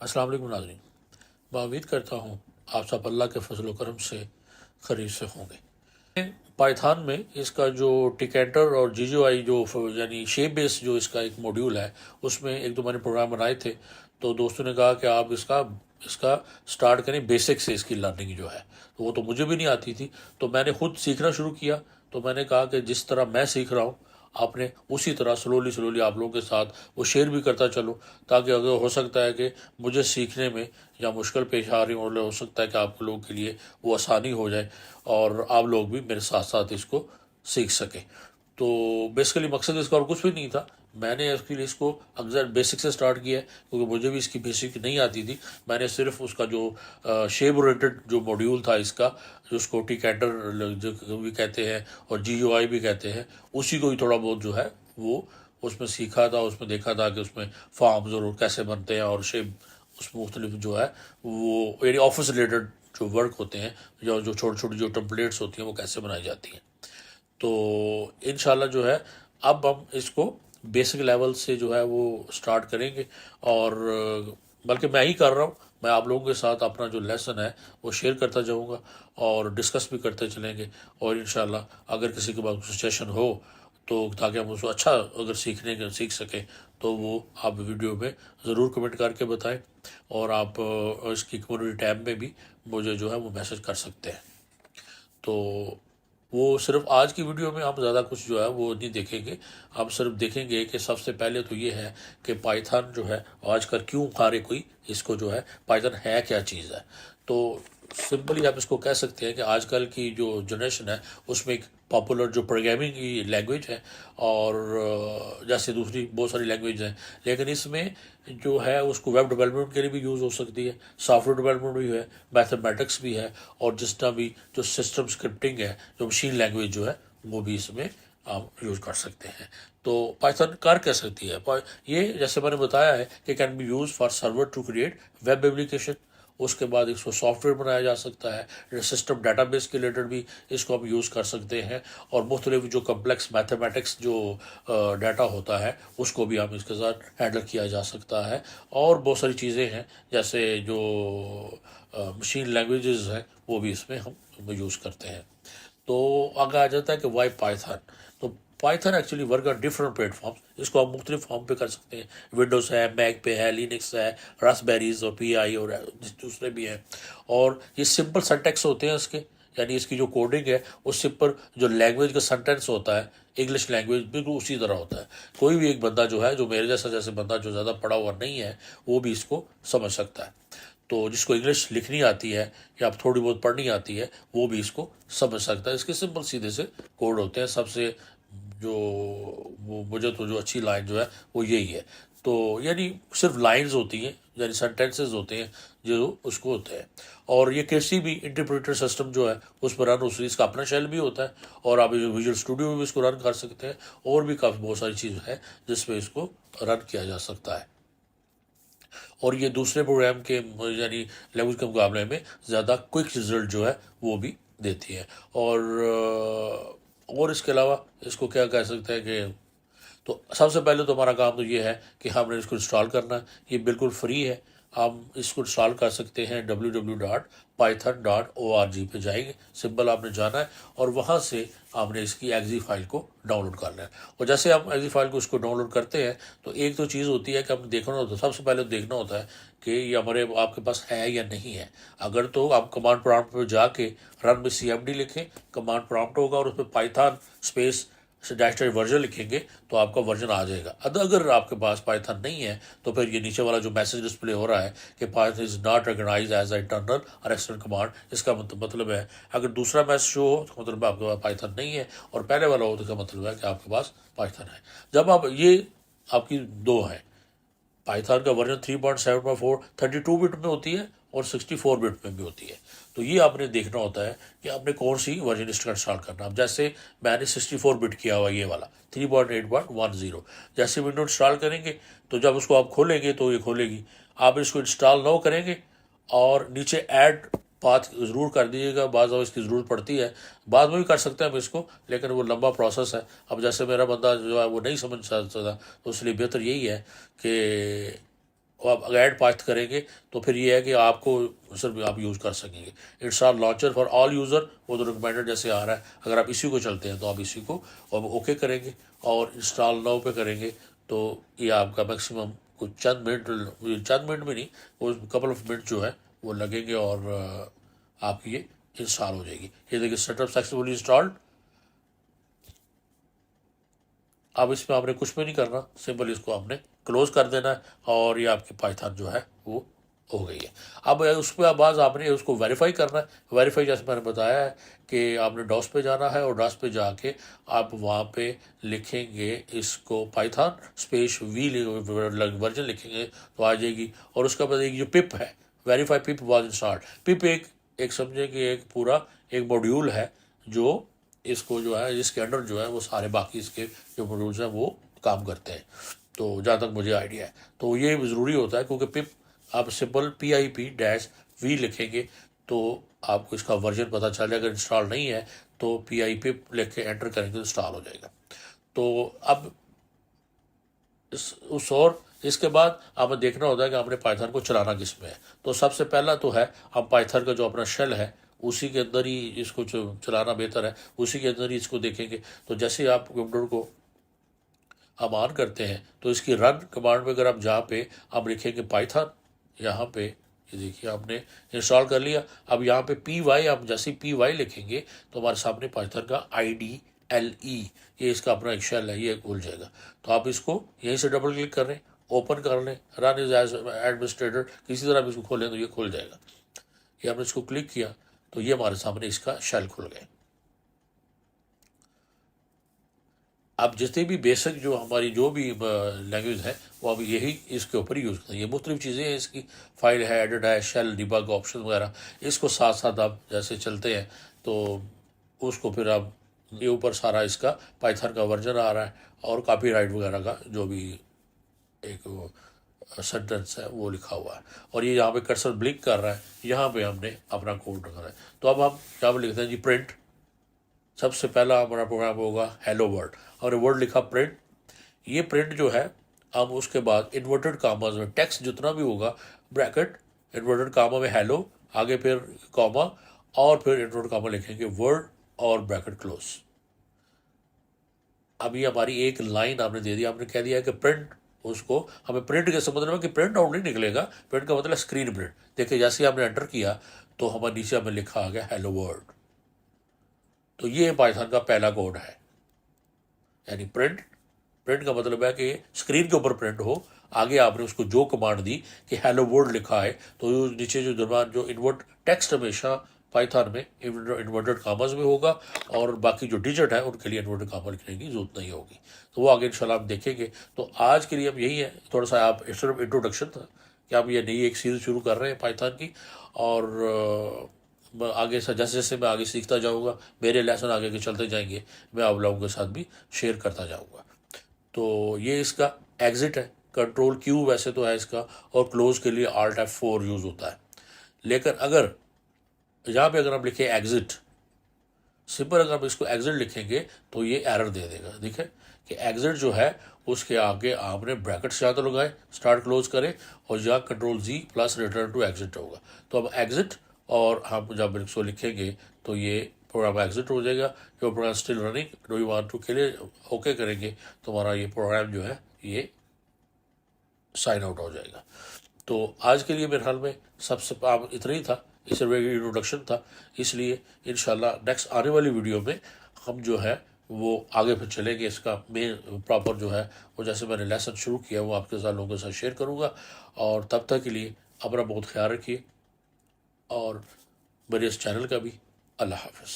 السلام علیکم ناظرین، میں امید کرتا ہوں آپ سب اللہ کے فضل و کرم سے خیریت سے ہوں گے۔ پائتھان میں اس کا جو ٹیکینٹر اور جی جو آئی جو یعنی شیپ بیس جو اس کا ایک موڈیول ہے، اس میں ایک دو میں نے پروگرام بنائے تھے، تو دوستوں نے کہا کہ آپ اس کا سٹارٹ کریں بیسک سے، اس کی لرننگ جو ہے، تو وہ تو مجھے بھی نہیں آتی تھی، تو میں نے خود سیکھنا شروع کیا۔ تو میں نے کہا کہ جس طرح میں سیکھ رہا ہوں آپ نے اسی طرح سلولی آپ لوگوں کے ساتھ وہ شیئر بھی کرتا چلو، تاکہ اگر ہو سکتا ہے کہ مجھے سیکھنے میں یا مشکل پیش آ رہی ہو سکتا ہے کہ آپ لوگوں کے لیے وہ آسانی ہو جائے اور آپ لوگ بھی میرے ساتھ ساتھ اس کو سیکھ سکیں۔ تو بیسیکلی مقصد اس کا اور کچھ بھی نہیں تھا، میں نے اس کے لیے اس کو اکثر بیسک سے سٹارٹ کیا ہے، کیونکہ مجھے بھی اس کی بیسک نہیں آتی تھی۔ میں نے صرف اس کا جو شیپ اورینٹڈ جو موڈیول تھا اس کا، جو اس کو ٹیکینٹر بھی کہتے ہیں اور جی یو آئی بھی کہتے ہیں، اسی کو ہی تھوڑا بہت جو ہے وہ اس میں سیکھا تھا، اس میں دیکھا تھا کہ اس میں فارمز اور کیسے بنتے ہیں، اور شیپ اس میں مختلف جو ہے وہ یعنی آفس ریلیٹڈ جو ورک ہوتے ہیں، جو چھوٹی چھوٹی جو ٹمپلیٹس ہوتی ہیں وہ کیسے بنائی جاتی ہیں۔ تو انشاءاللہ جو ہے اب ہم اس کو بیسک لیول سے جو ہے وہ سٹارٹ کریں گے، اور بلکہ میں ہی کر رہا ہوں، میں آپ لوگوں کے ساتھ اپنا جو لیسن ہے وہ شیئر کرتا جاؤں گا اور ڈسکس بھی کرتے چلیں گے، اور انشاءاللہ اگر کسی کے پاس سچویشن ہو تو تاکہ ہم اس کو اچھا اگر سیکھ سکیں تو وہ آپ ویڈیو میں ضرور کمنٹ کر کے بتائیں، اور آپ اس کی کمیونٹی ٹیب میں بھی مجھے جو ہے وہ میسج کر سکتے ہیں۔ تو وہ صرف آج کی ویڈیو میں ہم زیادہ کچھ جو ہے وہ نہیں دیکھیں گے، ہم صرف دیکھیں گے کہ سب سے پہلے تو یہ ہے کہ پائتھن جو ہے آج کل کیوں ہر کوئی اس کو جو ہے پائتھن ہے کیا چیز ہے۔ تو سمپلی آپ اس کو کہہ سکتے ہیں کہ آج کل کی جو جنریشن ہے اس میں ایک پاپولر جو پروگرامنگ کی لینگویج ہے، اور جیسے دوسری بہت ساری لینگویج ہیں، لیکن اس میں جو ہے اس کو ویب ڈیولپمنٹ کے لیے بھی یوز ہو سکتی ہے، سافٹ ویئر ڈیولپمنٹ بھی ہے، میتھمیٹکس بھی ہے، اور جس طرح بھی جو سسٹم اسکرپٹنگ ہے، جو مشین لینگویج جو ہے وہ بھی اس میں آپ یوز کر سکتے ہیں۔ تو پائتھن کر کہہ سکتی ہے یہ، جیسے میں نے بتایا ہے کہ can be use for server to create web application, اس کے بعد اس کو سافٹ ویئر بنایا جا سکتا ہے، سسٹم ڈیٹا بیس کے ریلیٹڈ بھی اس کو ہم یوز کر سکتے ہیں، اور مختلف جو کمپلیکس میتھمیٹکس جو ڈیٹا ہوتا ہے اس کو بھی ہم اس کے ساتھ ہینڈل کیا جا سکتا ہے، اور بہت ساری چیزیں ہیں جیسے جو مشین لینگویجز ہیں وہ بھی اس میں ہم یوز کرتے ہیں۔ تو آگے آ جاتا ہے کہ وائی پائتھن۔ تو Python actually work on different platforms, اس کو ہم مختلف فارم پہ کر سکتے ہیں، ونڈوز ہے، میک پہ ہے، لینکس ہے، راسبیریز اور پی آئی اور دوسرے بھی ہیں، اور یہ سمپل سنٹیکس ہوتے ہیں اس کے، یعنی اس کی جو کوڈنگ ہے اس سے پر جو لینگویج کا سنٹینس ہوتا ہے انگلش لینگویج بالکل اسی طرح ہوتا ہے، کوئی بھی ایک بندہ جو ہے جو میرے جیسے بندہ جو زیادہ پڑھا ہوا نہیں ہے وہ بھی اس کو سمجھ سکتا ہے، تو جس کو انگلش لکھنی آتی ہے یا تھوڑی بہت پڑھنی آتی ہے وہ بھی اس کو سمجھ سکتا ہے۔ اس کے سمپل سیدھے سے کوڈ ہوتے ہیں، سب سے جو وہ مجھے تو جو اچھی لائن جو ہے وہ یہی ہے، تو یعنی صرف لائنز ہوتی ہیں، یعنی سینٹینسز ہوتے ہیں جو اس کو ہوتے ہیں، اور یہ کسی بھی انٹرپریٹر سسٹم جو ہے اس پر رن اس کا اپنا شیل بھی ہوتا ہے، اور آپ ویژول اسٹوڈیو میں بھی اس کو رن کر سکتے ہیں، اور بھی کافی بہت ساری چیز ہے جس میں اس کو رن کیا جا سکتا ہے، اور یہ دوسرے پروگرام کے یعنی لینگویج کے مقابلے میں زیادہ کوئک رزلٹ جو ہے وہ بھی دیتی ہے، اور اس کے علاوہ اس کو کیا کہہ سکتے ہیں کہ تو سب سے پہلے تو ہمارا کام تو یہ ہے کہ ہم نے اس کو انسٹال کرنا ہے، یہ بالکل فری ہے، ہم اس کو انسٹال کر سکتے ہیں www.python.org پہ جائیں گے، سمپل آپ نے جانا ہے، اور وہاں سے آپ نے اس کی ایگزی فائل کو ڈاؤن لوڈ کرنا ہے، اور جیسے ہم ایگزی فائل کو اس کو ڈاؤن لوڈ کرتے ہیں تو ایک تو چیز ہوتی ہے کہ ہم دیکھنا ہوتا ہے، سب سے پہلے دیکھنا ہوتا ہے کہ یہ ہمارے آپ کے پاس ہے یا نہیں ہے، اگر تو آپ کمانڈ پرامپٹ پہ جا کے رن میں CMD لکھیں، کمانڈ پرامپٹ ہوگا اور اس پہ پائتھن اسپیس ڈائریکٹری ورژن لکھیں گے تو آپ کا ورژن آ جائے گا، اگر آپ کے پاس پائتھن نہیں ہے تو پھر یہ نیچے والا جو میسج ڈسپلے ہو رہا ہے کہ Python is not recognize as a internal or external command, اس کا مطلب ہے اگر دوسرا میسج شو ہو تو مطلب آپ کے پاس پائتھن نہیں ہے، اور پہلے والا ہو تو کا مطلب ہے کہ آپ کے پاس پائتھن ہے۔ جب آپ یہ آپ کی دو ہیں، پائتھن کا ورژن 3.7.4 32 بٹ میں ہوتی ہے اور 64 بٹ میں بھی ہوتی ہے، تو یہ آپ نے دیکھنا ہوتا ہے کہ آپ نے کون سی ورژن اس کا انسٹال کرنا۔ اب جیسے میں نے 64 بٹ کیا ہوا یہ والا 3.8.10، جیسے ونڈو انسٹال کریں گے تو جب اس کو آپ کھولیں گے تو یہ کھولے گی، آپ اس کو انسٹال نہ کریں گے اور نیچے ایڈ پاتھ ضرور کر دیجیے گا، بعض اس کی ضرورت پڑتی ہے، بعد میں بھی کر سکتے ہیں ہم اس کو، لیکن وہ لمبا پروسیس ہے، اب جیسے میرا بندہ جو ہے وہ نہیں سمجھ سکتا تو اس لیے بہتر یہی ہے کہ آپ ایڈ پاست کریں گے تو پھر یہ ہے کہ آپ کو صرف آپ یوز کر سکیں گے. Install launcher for all user وہ تو ریکمینڈڈ جیسے آ رہا ہے, اگر آپ اسی کو چلتے ہیں تو آپ اسی کو اوکے کریں گے اور انسٹال ناؤ پہ کریں گے تو یہ آپ کا میکسیمم کچھ چند منٹ میں نہیں, وہ کپل آف منٹ جو ہے وہ لگیں گے اور آپ کی یہ انسٹال ہو جائے گی. یہ دیکھیے سیٹ اپ سکسیسفلی انسٹالڈ. اب اس میں آپ نے کچھ بھی نہیں کرنا, سمپل اس کو آپ نے کلوز کر دینا ہے اور یہ آپ کی پائتھن جو ہے وہ ہو گئی ہے. اب اس پہ بعض آپ نے اس کو ویریفائی کرنا ہے. ویریفائی جیسے میں نے بتایا ہے کہ آپ نے ڈاس پہ جانا ہے اور ڈاس پہ جا کے آپ وہاں پہ لکھیں گے اس کو پائتھن اسپیس وی ورژن لکھیں گے تو آ جائے گی. اور اس کے بعد ایک جو پپ ہے, ویریفائی پپ واز انسٹالڈ. پپ ایک سمجھے کہ ایک پورا ایک ماڈیول ہے جو اس کو جو ہے جس کے انڈر جو ہے وہ سارے باقی اس کے جو ماڈیولس ہیں وہ کام کرتے ہیں. تو جہاں تک مجھے آئیڈیا ہے تو یہ ضروری ہوتا ہے کیونکہ پپ آپ سمپل PIP-V لکھیں گے تو آپ کو اس کا ورژن پتہ چل جائے. اگر انسٹال نہیں ہے تو PI پپ لکھ کے انٹر کریں گے تو انسٹال ہو جائے گا. تو اب اس کے بعد آپ نے دیکھنا ہوتا ہے کہ آپ نے پائتھن کو چلانا کس میں ہے. تو سب سے پہلا تو ہے ہم پائتھن کا جو اپنا شیل ہے اسی کے اندر ہی اس کو چلانا بہتر ہے, اسی کے اندر ہی اس کو دیکھیں گے. تو جیسے ہی آپ کمپیوٹر کو ہم آن کرتے ہیں تو اس کی رن کمانڈ میں اگر آپ جہاں پہ آپ لکھیں گے پائتھن, یہاں پہ یہ دیکھیے آپ نے انسٹال کر لیا. اب یہاں پہ PY آپ جیسے PY لکھیں گے تو ہمارے سامنے پائتھن کا IDLE یہ اس کا اپنا ایک شیل ہے, یہ کھل جائے گا. تو آپ اس کو یہیں سے ڈبل کلک کر لیں, اوپن کر لیں, رن ایز ایڈمنسٹریٹر کسی طرح آپ اس کو کھولیں تو یہ کھل جائے گا. یہ ہم نے اس کو کلک کیا تو یہ ہمارے سامنے اس کا شیل کھل گئے. اب جتنے بھی بیسک جو ہماری جو بھی لینگویج ہے وہ اب یہی اس کے اوپر ہی یوز کریں. یہ مختلف چیزیں ہیں اس کی, فائل ہے, ایڈٹ ہے, شیل, ڈیبگ آپشن وغیرہ, اس کو ساتھ ساتھ آپ جیسے چلتے ہیں تو اس کو پھر آپ یہ اوپر سارا اس کا پائتھن کا ورژن آ رہا ہے اور کاپی رائٹ وغیرہ کا جو بھی ایک سینٹنس ہے وہ لکھا ہوا ہے. اور یہ یہاں پہ کرسر بلنک کر رہا ہے, یہاں پہ ہم نے اپنا کوڈ رکھا ہے. تو اب ہم یہاں پہ لکھتے ہیں جی پرنٹ. سب سے پہلا ہمارا پروگرام ہوگا ہیلو ورلڈ, اور ورڈ لکھا پرنٹ. یہ پرنٹ جو ہے ہم اس کے بعد انورٹڈ کاماز میں ٹیکسٹ جتنا بھی ہوگا بریکٹ انورٹڈ کاما میں ہیلو, آگے پھر کاما اور پھر انورٹڈ کاما لکھیں گے ورڈ اور بریکٹ کلوز. ابھی ہماری ایک لائن آپ نے دے دی, آپ نے کہہ دیا ہے کہ پرنٹ. اس کو ہمیں پرنٹ کے مطلب ہے کہ پرنٹ آؤٹ نہیں نکلے گا, پرنٹ کا مطلب ہے اسکرین پرنٹ. دیکھیں جیسے آپ نے انٹر کیا تو ہمارے نیچے ہمیں لکھا آ گیا ہیلو ورلڈ. تو یہ پائتھن کا پہلا کوڈ ہے, یعنی پرنٹ. پرنٹ کا مطلب ہے کہ اسکرین کے اوپر پرنٹ ہو. آگے آپ نے اس کو جو کمانڈ دی کہ ہیلو ورلڈ لکھا ہے تو نیچے جو درمیان جو انورٹ ٹیکسٹ ہمیشہ پائتھن میں انورٹڈ کاماز میں ہوگا اور باقی جو ڈیجٹ ہے ان کے لیے انورٹڈ کاما لکھنے کی ضرورت نہیں ہوگی. تو وہ آگے انشاءاللہ آپ دیکھیں گے. تو آج کے لیے اب یہی ہے, تھوڑا سا آپ صرف انٹروڈکشن تھا کہ آپ یہ نئی ایک سیریز شروع کر رہے ہیں پائتھن کی, اور آگے سے جیسے جیسے میں آگے سیکھتا جاؤں گا میرے لیسن آگے کے چلتے جائیں گے, میں آپ لوگوں کے ساتھ بھی شیئر کرتا جاؤں گا. تو یہ اس کا ایگزٹ ہے, کنٹرول کیو ویسے تو ہے اس کا, اور کلوز کے لیے Alt F4 یوز ہوتا ہے. لیکن اگر یہاں پہ اگر ہم لکھیں ایگزٹ سمپل, اگر ہم اس کو ایگزٹ لکھیں گے تو یہ ایرر دے دے گا. دیکھیں کہ ایگزٹ جو ہے اس کے آگے آپ نے بریکٹس یہاں تو لگائے, اسٹارٹ کلوز کریں اور یہاں Ctrl+Z + ریٹرن ٹو ایگزٹ ہوگا. تو اب ایگزٹ اور ہم جب اس کو لکھیں گے تو یہ پروگرام ایگزٹ ہو جائے گا. جو program still running do you want to clear okay کریں گے تو ہمارا یہ پروگرام جو ہے یہ سائن آؤٹ ہو جائے گا. تو آج کے لیے میرے خیال میں سب سے اتنا ہی تھا, اس سے انٹروڈکشن تھا. اس لیے انشاءاللہ نیکسٹ آنے والی ویڈیو میں ہم جو ہے وہ آگے پھر چلیں گے. اس کا مین پراپر جو ہے وہ جیسے میں نے لیسن شروع کیا وہ آپ کے ساتھ لوگوں کے ساتھ شیئر کروں گا. اور تب تک کے لیے اپنا بہت خیال رکھیے اور میرے اس چینل کا بھی. اللہ حافظ.